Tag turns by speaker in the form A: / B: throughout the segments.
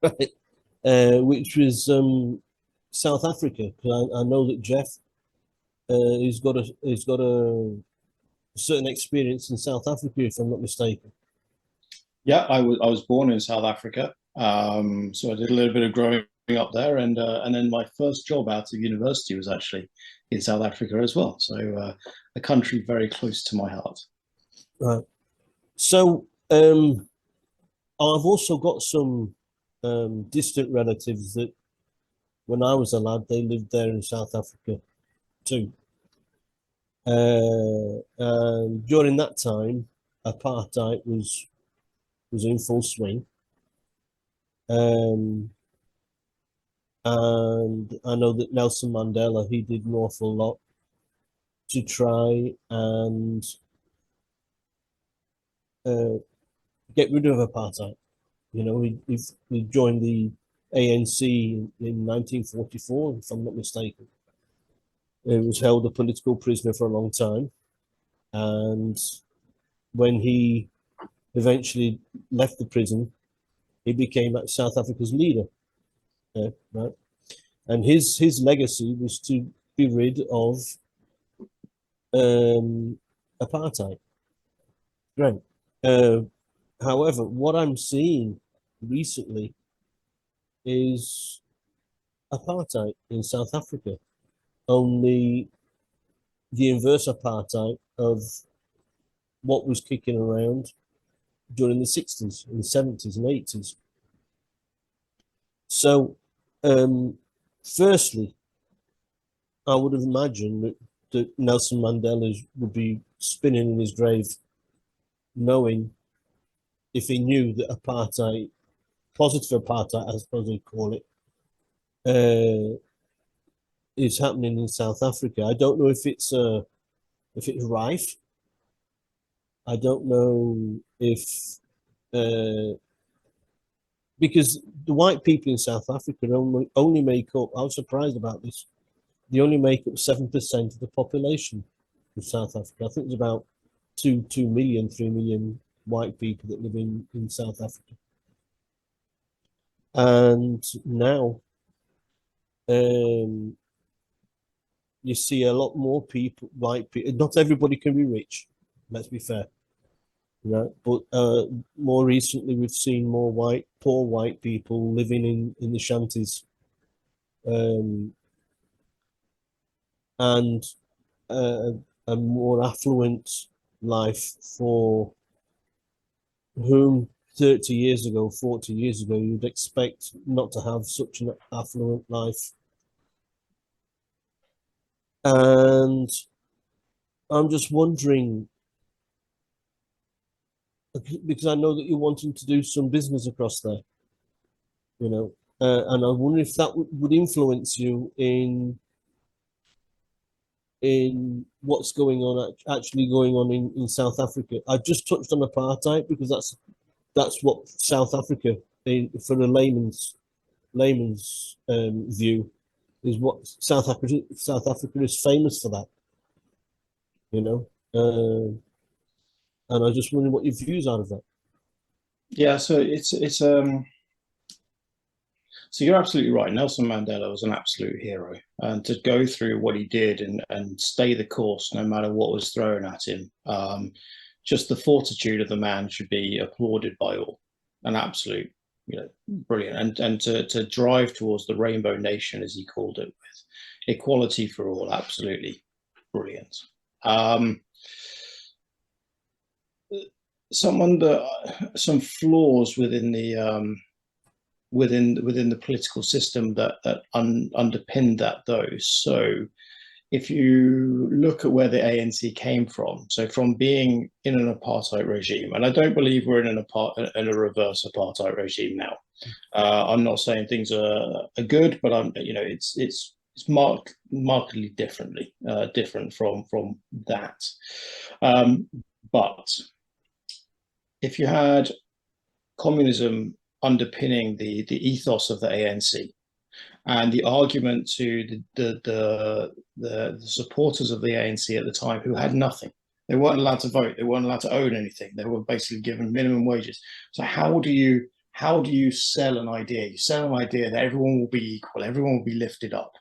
A: right? Which was South Africa. 'Cause I know that Jeff, he's got a certain experience in South Africa, if I'm not mistaken.
B: Yeah, I was born in South Africa, so I did a little bit of growing up there, and then my first job out of university was actually in South Africa as well. So a country very close to my heart.
A: Right. So I've also got some distant relatives that when I was a lad, they lived there in South Africa too. And during that time, apartheid was in full swing. Um, and I know that Nelson Mandela, he did an awful lot to try and uh, get rid of apartheid. You know, he joined the ANC in 1944, if I'm not mistaken. He was held a political prisoner for a long time. And when he eventually left the prison, he became South Africa's leader. Right? And his legacy was to be rid of apartheid. Right. Uh, However, what I'm seeing recently is apartheid in South Africa, only the inverse apartheid of what was kicking around during the 60s and 70s and 80s. So, um, firstly, I would have imagined that Nelson Mandela would be spinning in his grave, knowing if he knew that apartheid, positive apartheid, I suppose they call it, uh, is happening in South Africa. I don't know if it's rife. I don't know if uh, because the white people in South Africa only make up. I was surprised about this. They only make up 7% of the population of South Africa. I think there's about 2 million, 3 million white people that live in South Africa. And now um, you see a lot more people, white people. Not everybody can be rich. Let's be fair, right? But more recently, we've seen more poor white people living in the shanties, um, and uh, a more affluent life for whom 30 years ago, 40 years ago, you'd expect not to have such an affluent life. And I'm just wondering, because I know that you're wanting to do some business across there, you know, and I wonder if that would influence you in what's going on, actually going on in South Africa. I just touched on apartheid because that's what South Africa, for the layman's view, is what South Africa is famous for that, you know. And I just wonder what your views are of that.
B: Yeah, so so you're absolutely right. Nelson Mandela was an absolute hero, and to go through what he did and stay the course no matter what was thrown at him, just the fortitude of the man should be applauded by all. An absolute, brilliant, and to drive towards the rainbow nation as he called it, with equality for all, absolutely brilliant. Um, Someone that some flaws within the political system that underpinned that, though. So if you look at where the ANC came from, so from being in an apartheid regime, and I don't believe we're in a reverse apartheid regime now. I'm not saying things are good, but it's markedly different from that. But if you had communism underpinning the ethos of the ANC, and the argument to the supporters of the ANC at the time, who had nothing. They weren't allowed to vote. They weren't allowed to own anything. They were basically given minimum wages. So how do you how do you sell an idea? You sell an idea that everyone will be equal, everyone will be lifted up.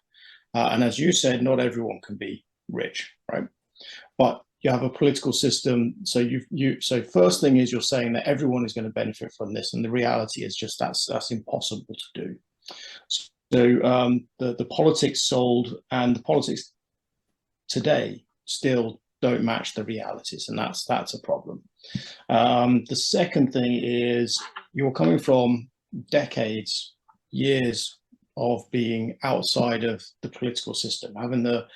B: And as you said, not everyone can be rich, right? But you have a political system. So so first thing is you're saying that everyone is going to benefit from this, and the reality is just that's impossible to do. So the politics sold and the politics today still don't match the realities, and that's a problem. The second thing is you're coming from decades, years of being outside of the political system, having the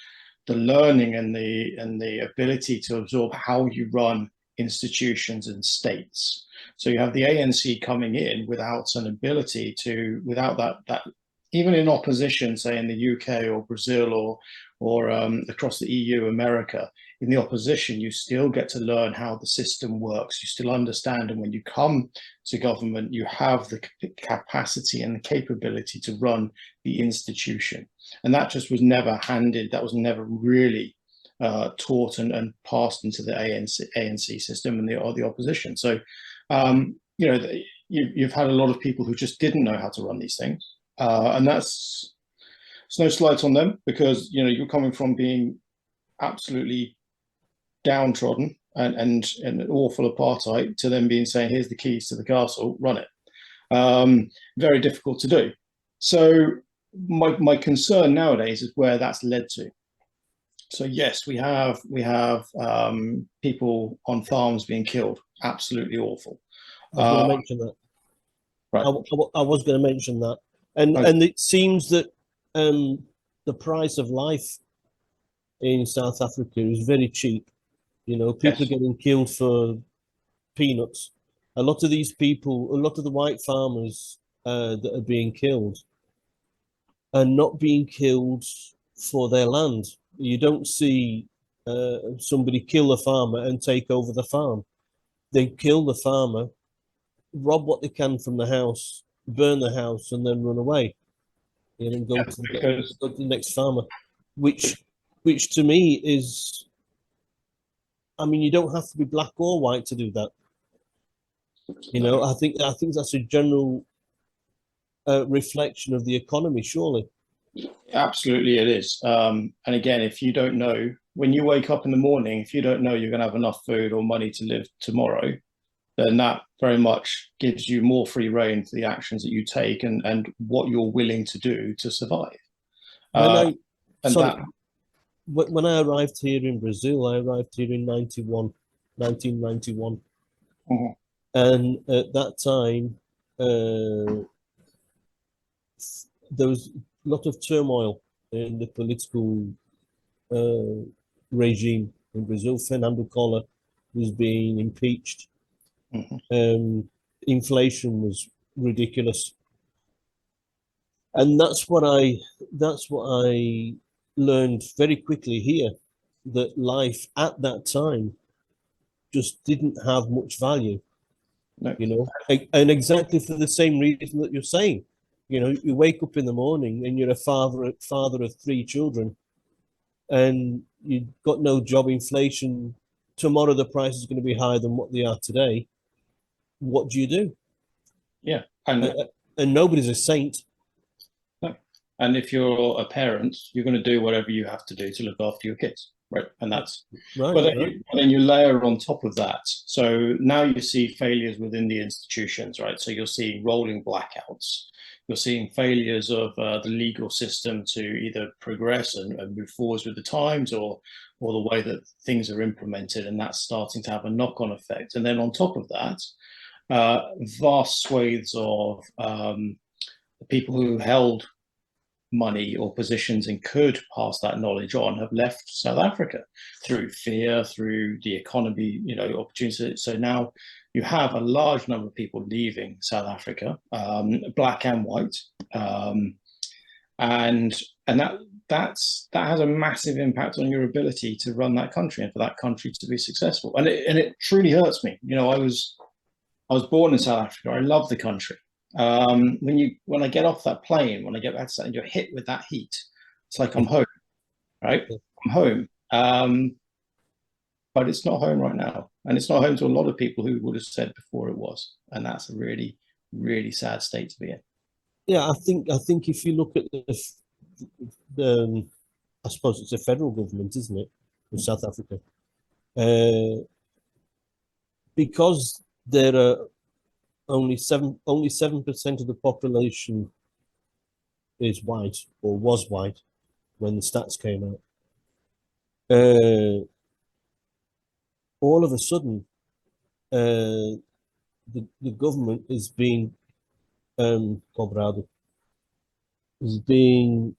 B: learning and the ability to absorb how you run institutions and states. So you have the ANC coming in without an ability to, without that even in opposition, say in the UK or Brazil or across the EU, America, in the opposition, you still get to learn how the system works. You still understand, and when you come to government, you have the capacity and the capability to run the institution. And that just was never handed. That was never really taught and passed into the ANC system and the opposition. So, you know, you've had a lot of people who just didn't know how to run these things, and it's no slight on them, because you know you're coming from being absolutely downtrodden and awful apartheid to them being saying, here's the keys to the castle, run it. Very difficult to do. So my concern nowadays is where that's led to. So yes, we have people on farms being killed. Absolutely awful.
A: I was going to mention that.
B: Right.
A: I was going to mention that, and it seems that the price of life in South Africa is very cheap. You know, people are getting killed for peanuts. A lot of these people, a lot of the white farmers that are being killed are not being killed for their land. You don't see somebody kill a farmer and take over the farm. They kill the farmer, rob what they can from the house, burn the house, and then run away. And then go to the next farmer, which to me is, I mean, you don't have to be black or white to do that. You know, I think that's a general reflection of the economy, surely.
B: Absolutely, it is. And again, if you don't know, when you wake up in the morning, if you don't know you're going to have enough food or money to live tomorrow, then that very much gives you more free rein for the actions that you take and what you're willing to do to survive.
A: When I arrived here in Brazil, I arrived here in 1991.
B: Mhm.
A: And at that time, there was a lot of turmoil in the political regime in Brazil. Fernando Collor was being impeached. Inflation was ridiculous, and that's what I learned very quickly here, that life at that time just didn't have much value.
B: No.
A: You know, and exactly for the same reason that you're saying. You know, you wake up in the morning and you're a father of 3 children, and you've got no job. Inflation, tomorrow the price is going to be higher than what they are today. What do you do?
B: Yeah,
A: and nobody's a saint.
B: No. And if you're a parent, you're going to do whatever you have to do to look after your kids, right? And that's
A: right.
B: But then you layer on top of that. So now you see failures within the institutions, right? So you're seeing rolling blackouts. You're seeing failures of the legal system to either progress and move forwards with the times, or the way that things are implemented, and that's starting to have a knock-on effect. And then on top of that, vast swathes of the people who held money or positions and could pass that knowledge on have left South Africa through fear, through the economy, you know, opportunity. So now you have a large number of people leaving South Africa, black and white, and that has a massive impact on your ability to run that country and for that country to be successful. And it truly hurts me. You know, I was born in South Africa. I love the country. When I get off that plane, when I get back to that, and you're hit with that heat, it's like I'm home, right? I'm home. But it's not home right now, and it's not home to a lot of people who would have said before it was, and that's a really, really sad state to be in.
A: Yeah, I think if you look at the I suppose it's a federal government, isn't it, in South Africa? Uh, because there are only 7% of the population is white or was white when the stats came out. All of a sudden, the government is being cobrado, is being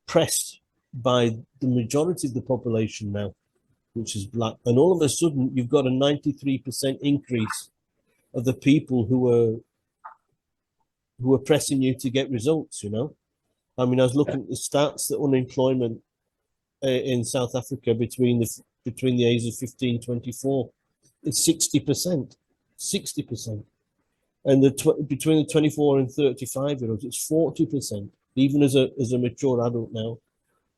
A: pressed by the majority of the population now, which is black. And all of a sudden, you've got a 93% increase of the people who are pressing you to get results, you know? I mean, I was looking at the stats that unemployment in South Africa between the ages of 15 and 24 is 60%. 60%. And between the 24 and 35-year-olds, it's 40%. Even as a mature adult now,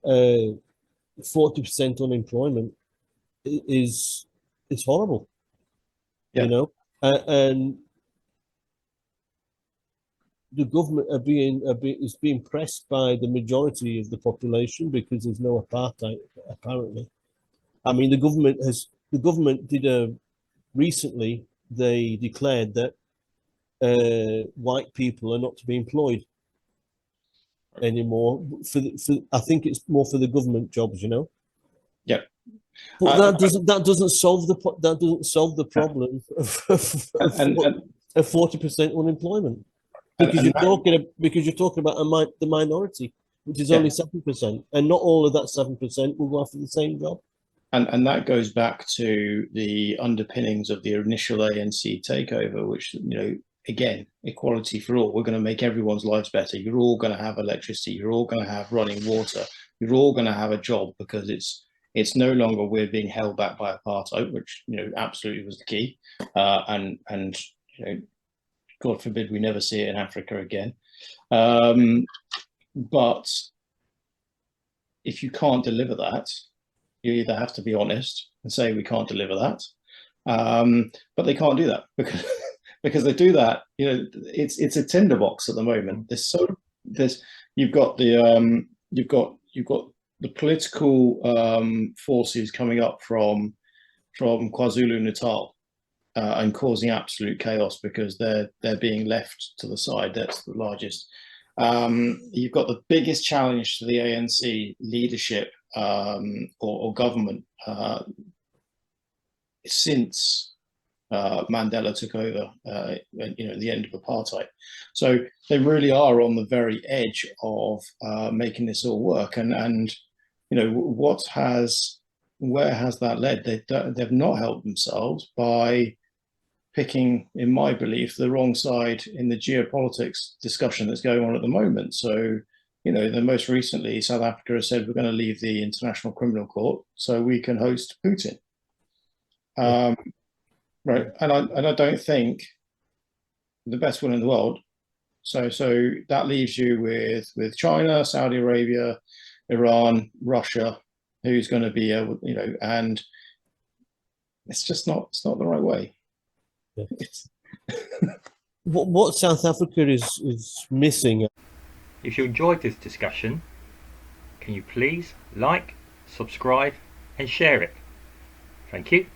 A: 40% unemployment is horrible, you know? And the government is being pressed by the majority of the population because there's no apartheid, apparently. I mean, the government did recently, they declared that white people are not to be employed anymore for I think it's more for the government jobs, you know.
B: Yeah.
A: But that doesn't solve the problem of 40% unemployment because you're talking about the minority, which is only 7%, and not all of that 7% will go after the same job.
B: And that goes back to the underpinnings of the initial ANC takeover, which, you know, again, equality for all. We're going to make everyone's lives better. You're all going to have electricity. You're all going to have running water. You're all going to have a job because it's no longer we're being held back by apartheid, which, you know, absolutely was the key. And you know, God forbid we never see it in Africa again. But if you can't deliver that, you either have to be honest and say we can't deliver that, but they can't do that because they do that. You know, it's a tinderbox at the moment. You've got the political forces coming up from KwaZulu Natal and causing absolute chaos because they're being left to the side. That's the largest. You've got the biggest challenge to the ANC leadership or government since Mandela took over, you know, the end of apartheid. So they really are on the very edge of making this all work. And you know, where has that led? They've not helped themselves by picking, in my belief, the wrong side in the geopolitics discussion that's going on at the moment. So, you know, then most recently, South Africa has said we're going to leave the International Criminal Court so we can host Putin. Right, and I don't think the best one in the world. So that leaves you with China, Saudi Arabia, Iran, Russia, who's going to be able, you know, and it's not the right way.
A: Yeah. What South Africa is missing.
C: If you enjoyed this discussion, can you please like, subscribe and share it? Thank you.